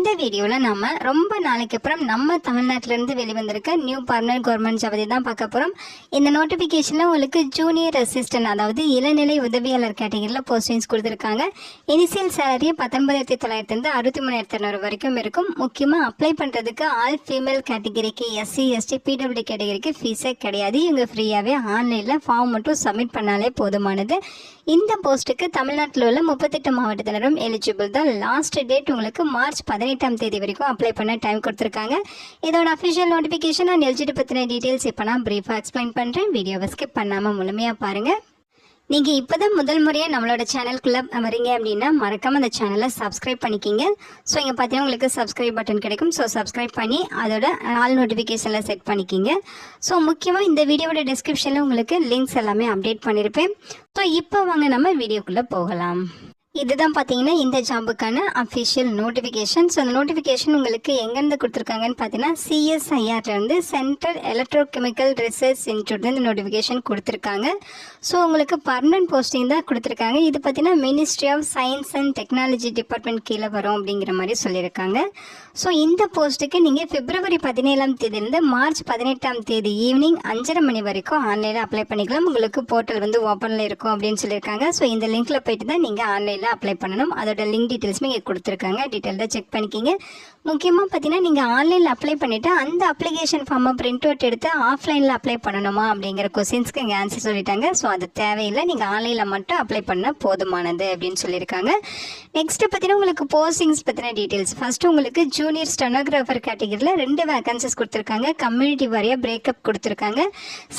இந்த வீடியோவில் நம்ம ரொம்ப நாளைக்கு அப்புறம் நம்ம தமிழ்நாட்டிலேருந்து வெளிவந்திருக்க நியூ பர்மனன்ட் கவர்மெண்ட் ஜாப் தான் பார்க்க போகிறோம். இந்த நோட்டிஃபிகேஷனில் உங்களுக்கு ஜூனியர் அசிஸ்டன்ட் அதாவது இளநிலை உதவியாளர் கேட்டகரியில் போஸ்டிங்ஸ் கொடுத்துருக்காங்க. இனிஷியல் சேலரி 19,900 63,200 வரைக்கும் இருக்கும். முக்கியமாக அப்ளை பண்ணுறதுக்கு ஆல் ஃபீமேல் கேட்டகரிக்கு எஸ்சி எஸ்டி பிடபிள்யூ கேட்டகரிக்கு ஃபீஸே கிடையாது. இவங்க ஃப்ரீயாகவே ஆன்லைனில் ஃபார்ம் மட்டும் சப்மிட் பண்ணாலே போதுமானது. இந்த போஸ்ட்டுக்கு தமிழ்நாட்டில் உள்ள 38 மாவட்டத்தினரும் எலிஜிபிள் தான். லாஸ்ட் டேட் உங்களுக்கு மார்ச் 18ஆம் தேதி வரைக்கும் அப்ளை பண்ண டைம் கொடுத்துருக்காங்க. இதோட அஃபிஷியல் நோட்டிஃபிகேஷன் அண்ட் எலிஜிபிலிட்டி பற்றின டீட்டெயில்ஸ் இப்போ நான் ப்ரீஃபாக எக்ஸ்பிளைன் பண்ணுறேன். வீடியோவை ஸ்கிப் பண்ணாமல் முழுமையாக பாருங்கள். நீங்கள் இப்போ தான் முதல் முறையாக நம்மளோட சேனலுக்குள்ளே வரீங்க அப்படின்னா மறக்காமல் அந்த சேனலை சப்ஸ்கிரைப் பண்ணிக்கிங்க. ஸோ இங்கே பார்த்தீங்கன்னா உங்களுக்கு சப்ஸ்கிரைப் பட்டன் கிடைக்கும். ஸோ சப்ஸ்கிரைப் பண்ணி அதோட ஆல் நோட்டிஃபிகேஷனில் செட் பண்ணிக்கிங்க. ஸோ முக்கியமாக இந்த வீடியோட டிஸ்கிரிப்ஷனில் உங்களுக்கு லிங்க்ஸ் எல்லாமே அப்டேட் பண்ணியிருப்பேன். ஸோ இப்போ வாங்க நம்ம வீடியோக்குள்ளே போகலாம். இதுதான் பார்த்தீங்கன்னா இந்த ஜாபுக்கான அஃபிஷியல் நோட்டிஃபிகேஷன். ஸோ அந்த நோட்டிஃபிகேஷன் உங்களுக்கு எங்கேருந்து கொடுத்துருக்காங்கன்னு பார்த்தீங்கன்னா CSIRலேருந்து சென்ட்ரல் எலக்ட்ரோகெமிக்கல் ரிசர்ச் இன்ஸ்டியூட் இந்த நோட்டிஃபிகேஷன் கொடுத்துருக்காங்க. ஸோ உங்களுக்கு பர்மனன்ட் போஸ்டிங் தான் கொடுத்துருக்காங்க. இது பார்த்தீங்கன்னா ministry of science and technology department கீழே வரும் அப்படிங்கிற மாதிரி சொல்லியிருக்காங்க. ஸோ இந்த போஸ்ட்டுக்கு நீங்கள் பிப்ரவரி 17ஆம் தேதியிலேருந்து மார்ச் 18ஆம் தேதி ஈவினிங் 5:30 மணி வரைக்கும் ஆன்லைனில் அப்ளை பண்ணிக்கலாம். உங்களுக்கு போர்ட்டல் வந்து ஓப்பனில் இருக்கும் அப்படின்னு சொல்லியிருக்காங்க. ஸோ இந்த லிங்க்கில் போயிட்டு தான் நீங்கள் ஆன்லைனில் அப்ளை பண்ணணும். அதோட லிங்க் டீட்டெயில்ஸுமே இங்கே கொடுத்துருக்காங்க. டீட்டெயில்டாக செக் பண்ணிக்கிங்க. முக்கியமாக பார்த்தீங்கன்னா நீங்கள் ஆன்லைனில் அப்ளை பண்ணிவிட்டு அந்த அப்ளிகேஷன் ஃபார்மை பிரிண்ட் அவுட் எடுத்து ஆஃப்லைனில் அப்ளை பண்ணணுமா அப்படிங்கிற கொஸ்டின்ஸ்க்கு இங்கே ஆன்சர் சொல்லிட்டாங்க. ஸோ அது தேவையில்லை, நீங்கள் ஆன்லைனில் மட்டும் அப்ளை பண்ண போதுமானது அப்படின்னு சொல்லியிருக்காங்க. நெக்ஸ்ட்டு பார்த்தீங்கன்னா உங்களுக்கு போஸ்டிங்ஸ் பற்றின டீட்டெயில்ஸ். ஃபஸ்ட்டு உங்களுக்கு ஜூனியர் ஸ்டெனோகிராஃபர் கேட்டகரியில் 2 வேகன்சிஸ் கொடுத்துருக்காங்க. கம்யூனிட்டி வாரியாக பிரேக்கப் கொடுத்துருக்காங்க.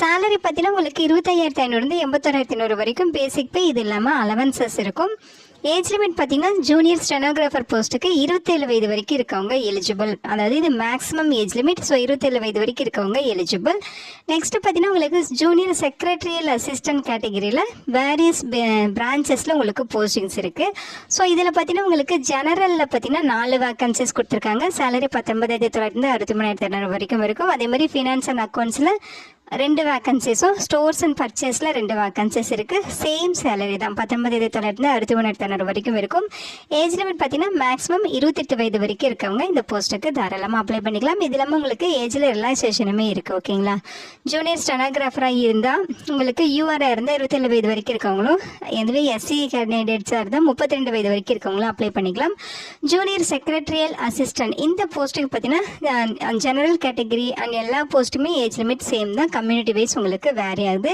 சேலரி பார்த்தீங்கன்னா உங்களுக்கு 25,500 81,100 வரைக்கும் பேசிக் பே. இது இல்லாமல் அலவன்சஸ் இருக்கும். ஏஜ் லிமிட் பார்த்தீங்கன்னா ஜூனியர் ஸ்டெனோகிராஃபர் போஸ்ட்டுக்கு 27 வயது வரைக்கும் இருக்கவங்க எலிஜிபிள். அதாவது இது மேக்ஸிமம் ஏஜ் லிமிட். ஸோ 27 வயது வரைக்கும் இருக்கவங்க எலிஜிபிள். நெக்ஸ்ட்டு பார்த்தீங்கன்னா உங்களுக்கு ஜூனியர் செக்ரட்டரியல் அசிஸ்டன்ட் கேட்டகரியில் வேரியஸ் பிரான்ச்சஸில் உங்களுக்கு போஸ்டிங்ஸ் இருக்குது. ஸோ இதில் பார்த்தீங்கன்னா உங்களுக்கு ஜெனரலில் பார்த்தீங்கன்னா 4 வேகன்சிஸ் கொடுத்துருக்காங்க. சேலரி 19,900 63,200 வரைக்கும் இருக்கும். அதே மாதிரி ஃபினான்ஸ் அண்ட் அக்கௌண்ட்ஸில் 2 வேகன்சிஸும், ஸ்டோர்ஸ் அண்ட் பர்ச்சேஸில் 2 வேகன்சிஸ் இருக்குது. சேம் சேலரி தான் 19,900 63,200 வரைக்கும் இருக்கும். ஏஜ் லிமிட் பார்த்தீங்கன்னா மேக்ஸிமம் 28 வயது வரைக்கும் இருக்கவங்க இந்த போஸ்ட்டுக்கு தாராளமாக அப்ளை பண்ணிக்கலாம். இது இல்லாமல் உங்களுக்கு ஏஜில் ரிலாக்ஸேஷனுமே இருக்குது. ஓகேங்களா? ஜூனியர் ஸ்டெனோகிராஃபராக இருந்தால் உங்களுக்கு யூஆராக இருந்தால் 27 வயது வரைக்கும் இருக்கவங்களும், இதுவே எஸ்சி கேண்டிடேட்ஸாக இருந்தால் 32 வயது வரைக்கும் இருக்கவங்களும் அப்ளை பண்ணிக்கலாம். ஜூனியர் செக்ரட்டரியல் அசிஸ்டன்ட் இந்த போஸ்ட்டுக்கு பார்த்தீங்கன்னா ஜெனரல் கேட்டகரி அண்ட் எல்லா போஸ்ட்டுமே ஏஜ் லிமிட் சேம் தான். கம்யூனிட்டி வைஸ் உங்களுக்கு வேரி ஆகுது.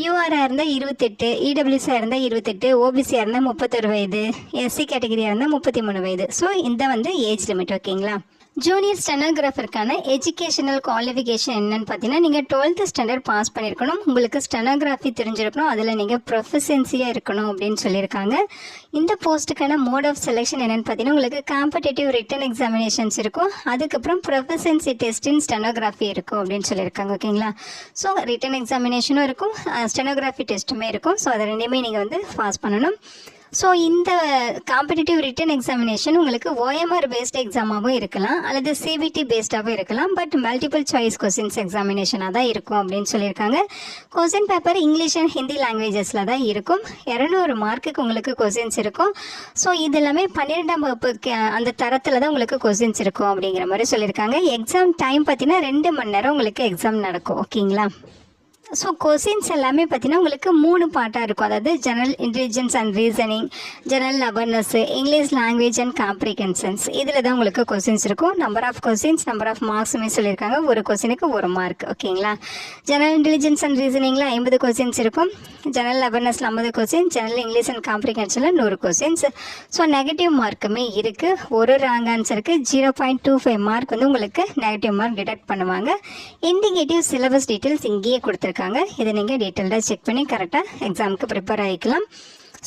யூஆராக இருந்தால் 28, இடபிள்யூசியாக இருந்தால் 28, ஓபிசியாக இருந்தால் 31 வயது, எஸ்சி கேட்டகரியாக இருந்தால் 33 வயது. ஸோ இந்த வந்து ஏஜ் லிமிட். ஓகேங்களா? ஜூனியர் ஸ்டெனோகிராஃபருக்கான எஜுகேஷனல் குவாலிஃபிகேஷன் என்னன்னு பார்த்தீங்கன்னா நீங்கள் 12th ஸ்டாண்டர்ட் பாஸ் பண்ணியிருக்கணும். உங்களுக்கு ஸ்டெனோகிராஃபி தெரிஞ்சிருக்கணும். அதில் நீங்கள் ப்ரொஃபஷன்சியாக இருக்கணும் அப்படின்னு சொல்லியிருக்காங்க. இந்த போஸ்ட்டுக்கான மோட் ஆஃப் செலெக்ஷன் என்னென்னு பார்த்தீங்கன்னா உங்களுக்கு காம்படேட்டிவ் ரிட்டன் எக்ஸாமினேஷன்ஸ் இருக்கும். அதுக்கப்புறம் ப்ரொஃபஷன்சி டெஸ்ட் இன் ஸ்டெனோகிராஃபி இருக்கும் அப்படின்னு சொல்லியிருக்காங்க. ஓகேங்களா? ஸோ ரிட்டன் எக்ஸாமினேஷனும் இருக்கும், ஸ்டெனோகிராஃபி டெஸ்ட்டுமே இருக்கும். ஸோ அதை ரெண்டுமே நீங்கள் வந்து பாஸ் பண்ணணும். ஸோ இந்த காம்படிட்டிவ் ரிட்டன் எக்ஸாமினேஷன் உங்களுக்கு OMR பேஸ்ட் எக்ஸாமாகவும் இருக்கலாம் அல்லது CBT பேஸ்டாகவும் இருக்கலாம். பட் மல்டிபிள் சாய்ஸ் கொஸ்டின்ஸ் எக்ஸாமினேஷனாக தான் இருக்கும் அப்படின்னு சொல்லியிருக்காங்க. Question paper English and Hindi லாங்குவேஜஸில் தான் இருக்கும். 200 மார்க்குக்கு உங்களுக்கு கொஸ்டின்ஸ் இருக்கும். ஸோ இது எல்லாமே 12ஆம் வகுப்புக்கு அந்த தரத்தில் தான் உங்களுக்கு கொஸ்டின்ஸ் இருக்கும் அப்படிங்கிற மாதிரி சொல்லியிருக்காங்க. எக்ஸாம் டைம் பார்த்தீங்கன்னா 2 மணி நேரம் உங்களுக்கு எக்ஸாம் நடக்கும். ஓகேங்களா? ஸோ கொஸ்டின்ஸ் எல்லாமே பார்த்தீங்கன்னா உங்களுக்கு 3 பார்ட்டாக இருக்கும். அதாவது general intelligence and reasoning, general awareness, English language and comprehensions, இதில் தான் உங்களுக்கு கொஸ்டின்ஸ் இருக்கும். Number of questions, number of மார்க்ஸுமே சொல்லியிருக்காங்க. ஒரு கொஸ்டினுக்கு 1 மார்க். ஓகேங்களா? ஜெனரல் இன்டெலிஜென்ஸ் அண்ட் ரீசனிங்கில் 50 கொஸ்டின்ஸ் இருக்கும். ஜெனரல் அவேர்னஸில் 50 கொஸ்டின், ஜெனரல் இங்கிலீஷ் அண்ட் காம்ப்ரிஹென்ஷனில் 100 கொஸ்டின்ஸ். ஸோ நெகட்டிவ் மார்க்குமே இருக்குது. ஒரு ராங் ஆன்சருக்கு 0.25 மார்க் வந்து உங்களுக்கு நெகட்டிவ் மார்க் டிடெக்ட் பண்ணுவாங்க. இண்டிகேட்டிவ் சிலபஸ் டீட்டெயில்ஸ் இங்கேயே கொடுத்துருக்காங்க. இதை நீங்கள் டீட்டெயில்டாக செக் பண்ணி கரெக்டாக எக்ஸாமுக்கு ப்ரிப்பேர் ஆகிக்கலாம்.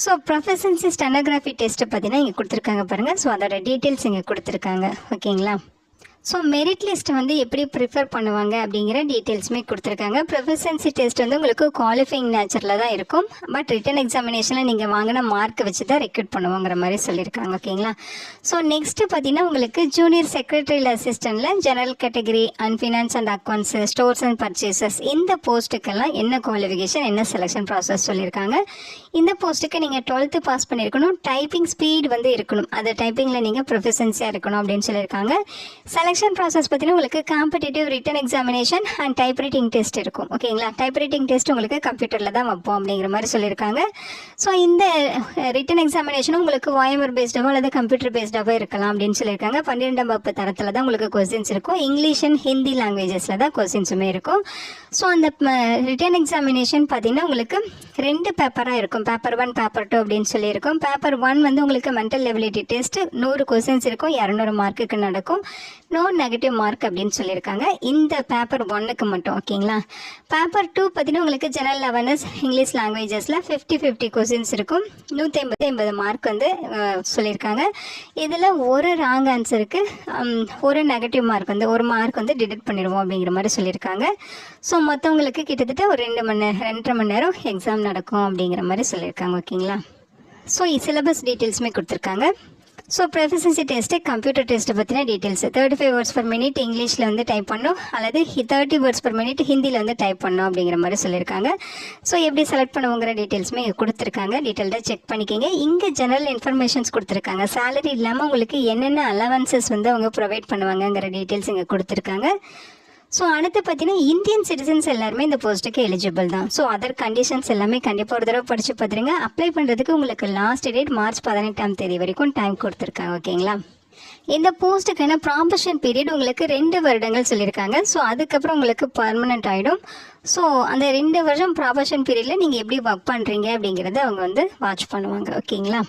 ஸோ ப்ரொஃபஷன்சி ஸ்டெனோகிராஃபி டெஸ்ட்டு பார்த்தீங்கன்னா இங்கே கொடுத்துருக்காங்க பாருங்கள். ஸோ அதோட டீட்டெயில்ஸ் இங்கே கொடுத்துருக்காங்க. ஓகேங்களா? ஸோ மெரிட் லிஸ்ட் வந்து எப்படி ப்ரிஃபர் பண்ணுவாங்க அப்படிங்கிற டீட்டெயில்ஸுமே கொடுத்துருக்காங்க. ப்ரொஃபஷன்சி டெஸ்ட் வந்து உங்களுக்கு குவாலிஃபைங் நேச்சரில் தான் இருக்கும். பட் ரிட்டன் எக்ஸாமினேஷனில் நீங்கள் வாங்கின மார்க்கை வச்சு தான் ரெக்ரூட் பண்ணுவோங்கிற மாதிரி சொல்லியிருக்காங்க. ஓகேங்களா. ஸோ நெக்ஸ்ட்டு பார்த்தீங்கன்னா உங்களுக்கு ஜூனியர் செக்ரட்டரியல் அசிஸ்டண்ட்டில் general category and finance and accounts, stores and purchases, இந்த போஸ்ட்டுக்கெல்லாம் என்ன குவாலிஃபிகேஷன், என்ன செலெக்ஷன் ப்ராசஸ் சொல்லியிருக்காங்க. இந்த போஸ்ட்டுக்கு நீங்கள் 12th பாஸ் பண்ணியிருக்கணும். டைப்பிங் ஸ்பீட் வந்து இருக்கணும். அந்த டைப்பிங்கில் நீங்கள் ப்ரொஃபஷன்ஸியாக இருக்கணும் அப்படின்னு சொல்லியிருக்காங்க. செலெக்ஷன் ப்ராசஸ் பார்த்தீங்கன்னா உங்களுக்கு competitive written examination and type writing test இருக்கும். ஓகேங்களா. டைப் ரைட்டிங் டெஸ்ட் உங்களுக்கு கம்ப்யூட்டரில் தான் வைப்போம் அப்படிங்கிற மாதிரி சொல்லியிருக்காங்க. ஸோ இந்த ரிட்டன் எக்ஸாமினேஷனும் உங்களுக்கு வாய்மர் பேஸ்டாவோ அல்லது கம்ப்யூட்டர் பேஸ்டாவோ இருக்கலாம் அப்படின்னு சொல்லியிருக்காங்க. 12ஆம் வகுப்பு தரத்தில் தான் உங்களுக்கு கொஸ்டின்ஸ் இருக்கும். இங்கிலீஷ் அண்ட் ஹிந்தி லாங்குவேஜஸில் தான் கொஸ்டின்ஸுமே இருக்கும். ஸோ அந்த ரிட்டன் எக்ஸாமினேஷன் பார்த்தீங்கன்னா உங்களுக்கு 2 பேப்பராக இருக்கும். பேப்பர் 1, பேப்பர் 2 அப்படின்னு சொல்லியிருக்கும். பேப்பர் 1 வந்து உங்களுக்கு மென்டல் எபிலிட்டி டெஸ்ட் 100 கொஸ்டின்ஸ் இருக்கும். 200 மார்க்குக்கு நடக்கும். நோ நெகட்டிவ் மார்க் அப்படின்னு சொல்லியிருக்காங்க இந்த பேப்பர் 1க்கு மட்டும். ஓகேங்களா. பேப்பர் 2 பார்த்தீங்கன்னா உங்களுக்கு ஜெனரல் அவேர்னஸ் இங்கிலீஷ் லாங்குவேஜஸில் 50-50 கொஸ்டின்ஸ் இருக்கும். 150 மார்க் வந்து சொல்லியிருக்காங்க. இதில் ஒரு ராங் ஆன்சருக்கு ஒரு நெகட்டிவ் மார்க் வந்து ஒரு மார்க் வந்து டிடெக்ட் பண்ணிடுவோம் அப்படிங்கிற மாதிரி சொல்லியிருக்காங்க. ஸோ மற்றவங்களுக்கு கிட்டத்தட்ட ஒரு 2.5 மணி நேரம் எக்ஸாம் நடக்கும் அப்படிங்கிற மாதிரி சொல்லியிருக்காங்க. ஓகேங்களா. ஸோ சிலபஸ் டீட்டெயில்ஸுமே கொடுத்துருக்காங்க. ஸோ ப்ரொஃபஷன்சி டெஸ்ட்டு கம்ப்யூட்டர் டெஸ்ட்டை பற்றின டீட்டெயில்ஸ் 35 வேர்ட்ஸ் பர் மினிட் இங்கிலீஷில் வந்து டைப் பண்ணணும், அல்லது 30 வேர்ட்ஸ் பர் மினிட் ஹிந்தியில் வந்து டைப் பண்ணணும் அப்படிங்கிற மாதிரி சொல்லியிருக்காங்க. ஸோ எப்படி செலக்ட் பண்ணுவோங்கிற டீட்டெயில்ஸுமே கொடுத்துருக்காங்க. டீட்டெயில்டாக செக் பண்ணிக்கிங்க. இங்கே ஜெனரல் இன்ஃபர்மேஷன்ஸ் கொடுத்துருக்காங்க. சேலரி இல்லாமல் உங்களுக்கு என்னென்ன அலவன்சஸ் வந்து அவங்க ப்ரொவைட் பண்ணுவாங்கங்கிற டீட்டெயில்ஸ் இங்கே கொடுத்துருக்காங்க. ஸோ அடுத்து பார்த்தீங்கன்னா இந்தியன் சிட்டிசன்ஸ் எல்லாருமே இந்த போஸ்ட்டுக்கு எலிஜிபிள் தான். ஸோ அதர் கண்டிஷன்ஸ் எல்லாமே கண்டிப்பாக ஒரு தடவை படித்து பார்த்துருங்க. அப்ளை பண்ணுறதுக்கு உங்களுக்கு லாஸ்ட் டேட் மார்ச் 18ஆம் தேதி வரைக்கும் டைம் கொடுத்துருக்காங்க. ஓகேங்களா. இந்த போஸ்ட்டுக்கான ப்ராபஷன் பீரியட் உங்களுக்கு 2 வருடங்கள் சொல்லியிருக்காங்க. ஸோ அதுக்கப்புறம் உங்களுக்கு பர்மனெண்ட் ஆகிடும். ஸோ அந்த 2 வருஷம் ப்ராபஷன் பீரியடில் நீங்கள் எப்படி ஒர்க் பண்ணுறீங்க அப்படிங்கிறத அவங்க வந்து வாட்ச் பண்ணுவாங்க. ஓகேங்களா.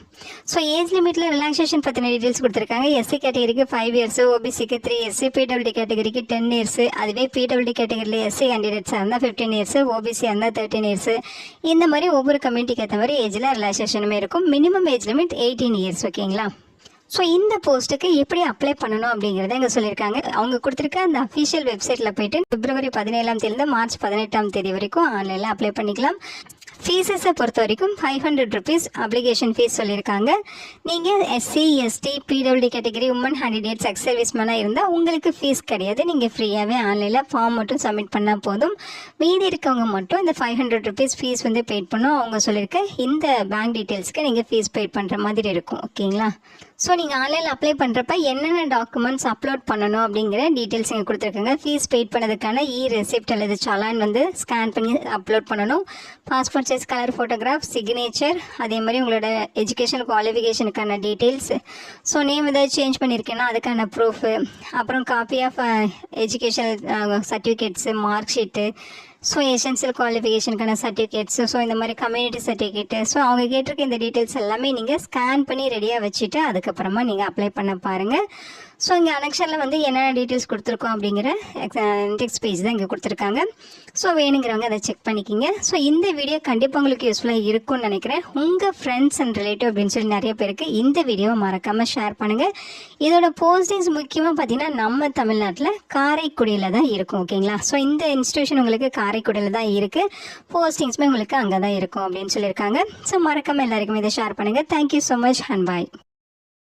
ஸோ ஏஜ் லிமிட்டில் ரிலாக்ஸேஷன் பற்றின டீட்டெயில்ஸ் கொடுத்துருக்காங்க. எஸ்சி கேட்டகரிக்கு 5 இயர்ஸ், ஓபிசிக்கு 3 இயர்ஸ், பிடபிள்யூடி கேட்டகரிக்கு 10 இயர்ஸ். அதுவே பிடபிள்யூடி கேட்டகரியில் எஸ்சி கேண்டிடேட்ஸாக இருந்தால் 15 இயர்ஸ், ஓபிசியாக இருந்தால் 13 இயர்ஸ். இந்த மாதிரி ஒவ்வொரு கம்யூனிட்டிக்கு ஏற்ற மாதிரி ஏஜில் ரிலாக்ஸேஷனுமே இருக்கும். Minimum age limit 18 years. ஓகேங்களா. ஸோ இந்த போஸ்ட்டுக்கு எப்படி அப்ளை பண்ணணும் அப்படிங்கிறத இங்கே சொல்லியிருக்காங்க. அவங்க கொடுத்துருக்க அந்த அஃபிஷியல் வெப்சைட்டில் போய்ட்டு பிப்ரவரி 17ஆம் தேதியிலேருந்து மார்ச் 18ஆம் தேதி வரைக்கும் ஆன்லைனில் அப்ளை பண்ணிக்கலாம். ஃபீஸஸை பொறுத்த வரைக்கும் 500 rupees அப்ளிகேஷன் ஃபீஸ் சொல்லியிருக்காங்க. நீங்கள் எஸ்சி, எஸ்டி, பிடபிள்யூடி கேட்டகரி, உமன் கேண்டிடேட்ஸ், எக்ஸ் சர்வீஸ்மேனாக இருந்தால் உங்களுக்கு ஃபீஸ் கிடையாது. நீங்கள் ஃப்ரீயாகவே ஆன்லைனில் ஃபார்ம் மட்டும் சப்மிட் பண்ணால் போதும். மீதி இருக்கவங்க மட்டும் இந்த 500 rupees ஃபீஸ் வந்து பெய்ட் பண்ணோம். அவங்க சொல்லியிருக்க இந்த பேங்க் டீட்டெயில்ஸ்க்கு நீங்கள் ஃபீஸ் பெய்ட் பண்ணுற மாதிரி இருக்கும். ஓகேங்களா. ஸோ நீங்கள் ஆன்லைனில் அப்ளை பண்ணுறப்ப என்னென்ன டாக்குமெண்ட்ஸ் அப்லோட் பண்ணணும் அப்படிங்கிற டீட்டெயில்ஸ் இங்கே கொடுத்துருக்காங்க. ஃபீஸ் பெய்ட் பண்ணதுக்கான ரெசிப்ட் அல்லது சலான் வந்து ஸ்கேன் பண்ணி அப்லோட் பண்ணணும். Passport size colour photograph, signature, அதே மாதிரி உங்களோட எஜுகேஷன் குவாலிஃபிகேஷனுக்கான டீட்டெயில்ஸ். ஸோ நேம் ஏதாவது சேஞ்ச் பண்ணியிருக்கேன்னா அதுக்கான ப்ரூஃபு, அப்புறம் copy of education certificates, mark sheet, so essential குவாலிஃபிகேஷனுக்கான சர்டிஃபிகேட்ஸு, ஸோ இந்த மாதிரி கம்யூனிட்டி சர்டிஃபிகேட்டு. ஸோ அவங்க கேட்டிருக்க இந்த டீட்டெயில்ஸ் எல்லாமே நீங்கள் ஸ்கேன் பண்ணி ரெடியாக வச்சுட்டு அதுக்கப்புறமா நீங்கள் அப்ளை பண்ண பாருங்கள். ஸோ இங்கே அனெக்ஷனில் வந்து என்னென்ன டீட்டெயில்ஸ் கொடுத்துருக்கோம் அப்படிங்கிற டெக்ஸ்ட் பேஜ் தான் இங்கே கொடுத்துருக்காங்க. ஸோ வேணுங்கிறவங்க அதை செக் பண்ணிக்கிங்க. ஸோ இந்த வீடியோ கண்டிப்பாக உங்களுக்கு யூஸ்ஃபுல்லாக இருக்கும்னு நினைக்கிறேன். உங்கள் ஃப்ரெண்ட்ஸ் அண்ட் ரிலேட்டிவ் அப்படின்னு சொல்லி நிறைய பேருக்கு இந்த வீடியோவை மறக்காமல் ஷேர் பண்ணுங்கள். இதோட போஸ்டிங்ஸ் முக்கியமாக பார்த்தீங்கன்னா நம்ம தமிழ்நாட்டில் காரைக்குடியில் தான் இருக்கும். ஓகேங்களா. ஸோ இந்த இன்ஸ்டியூஷன் உங்களுக்கு காரைக்குடியில் தான் இருக்குது. போஸ்டிங்ஸுமே உங்களுக்கு அங்கே தான் இருக்கும் அப்படின்னு சொல்லியிருக்காங்க. ஸோ மறக்காமல் எல்லாருக்குமே இதை ஷேர் பண்ணுங்கள். Thank you so much and bye.